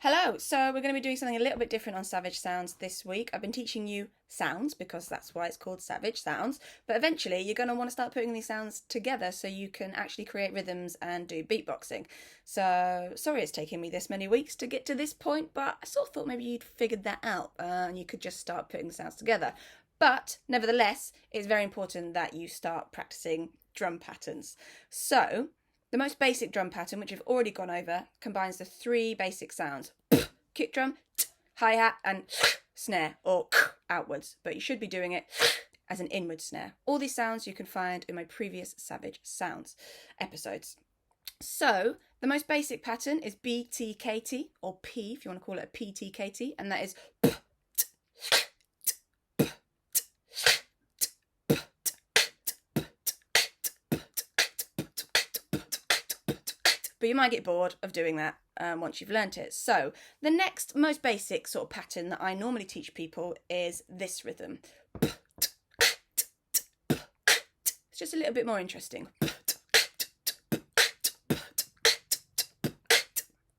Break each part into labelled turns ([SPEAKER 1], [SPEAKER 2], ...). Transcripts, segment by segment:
[SPEAKER 1] Hello, so we're going to be doing something a little bit different on Savage Sounds this week. I've been teaching you sounds because that's why it's called Savage Sounds, but eventually you're going to want to start putting these sounds together so you can actually create rhythms and do beatboxing. So, sorry it's taken me this many weeks to get to this point, but I sort of thought maybe you'd figured that out and you could just start putting the sounds together. But, nevertheless, it's very important that you start practicing drum patterns. So, the most basic drum pattern, which we've already gone over, combines the three basic sounds: kick drum, hi-hat, and snare, or outwards. But you should be doing it as an inward snare. All these sounds you can find in my previous Savage Sounds episodes. So, the most basic pattern is BTKT, or P, if you want to call it a PTKT, and that is. But you might get bored of doing that once you've learnt it. So the next most basic sort of pattern that I normally teach people is this rhythm. It's just a little bit more interesting.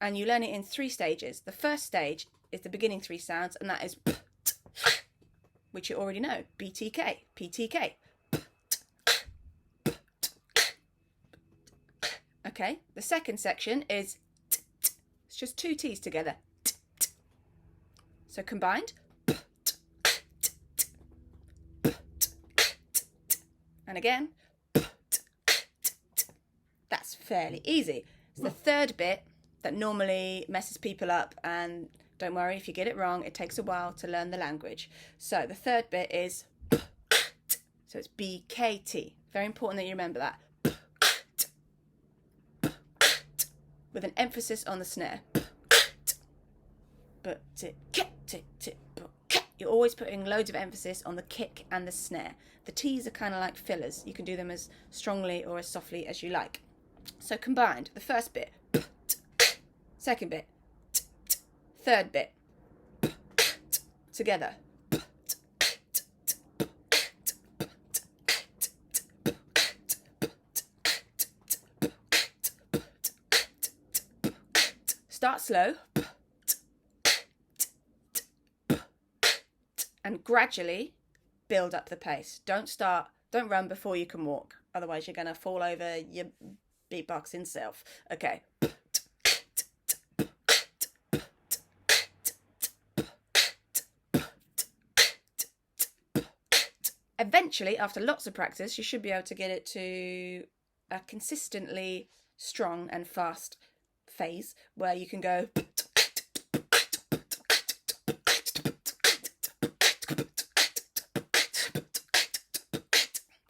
[SPEAKER 1] And you learn it in three stages. The first stage is the beginning three sounds, and that is which you already know. BTK, PTK. Okay, the second section is it's just two T's together. So combined. And again. That's fairly easy. It's the third bit that normally messes people up, and don't worry if you get it wrong, it takes a while to learn the language. So the third bit is so it's BKT. Very important that you remember that. With an emphasis on the snare. But you're always putting loads of emphasis on the kick and the snare. The T's are kind of like fillers. You can do them as strongly or as softly as you like. So combined, the first bit, second bit, third bit, together. Start slow and gradually build up the pace. Don't run before you can walk. Otherwise you're going to fall over your beatboxing self. Okay. Eventually, after lots of practice, you should be able to get it to a consistently strong and fast phase where you can go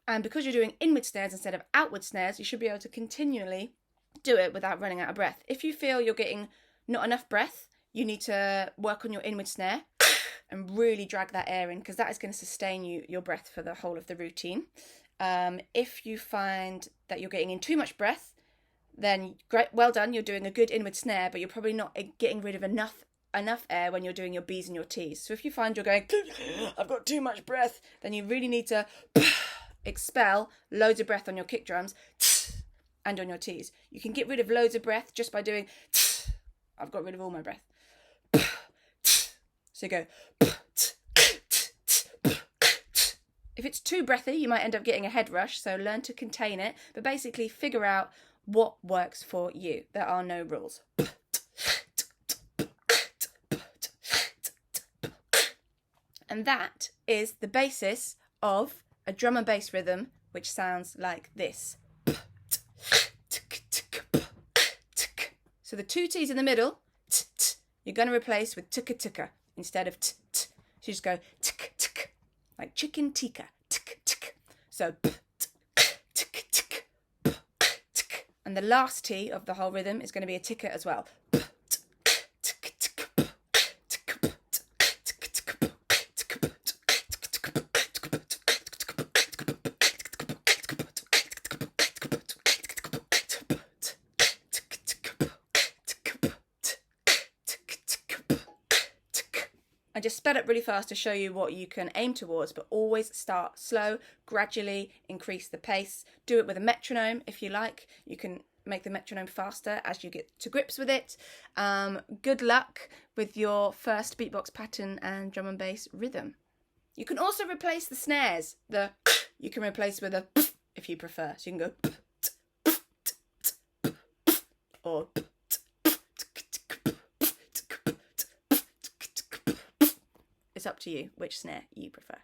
[SPEAKER 1] and because you're doing inward snares instead of outward snares, you should be able to continually do it without running out of breath. If you feel you're getting not enough breath, you need to work on your inward snare and really drag that air in, because that is going to sustain your breath for the whole of the routine. If you find that you're getting in too much breath, then great, well done, you're doing a good inward snare, but you're probably not getting rid of enough air when you're doing your B's and your T's. So if you find you're going, I've got too much breath, then you really need to expel loads of breath on your kick drums and on your T's. You can get rid of loads of breath just by doing, I've got rid of all my breath. So you go. If it's too breathy, you might end up getting a head rush, so learn to contain it, but basically figure out what works for you. There are no rules. And that is the basis of a drum and bass rhythm, which sounds like this. So the two T's in the middle, you're going to replace with tukka tukka instead of t. So you just go tuk tuk, like chicken tikka, tuk tuk. So and the last T of the whole rhythm is going to be a ticker as well. I just sped up really fast to show you what you can aim towards, but always start slow, gradually increase the pace. Do it with a metronome if you like. You can make the metronome faster as you get to grips with it. Good luck with your first beatbox pattern and drum and bass rhythm. You can also replace the snares. You can replace with a if you prefer. So you can go or it's up to you which snare you prefer.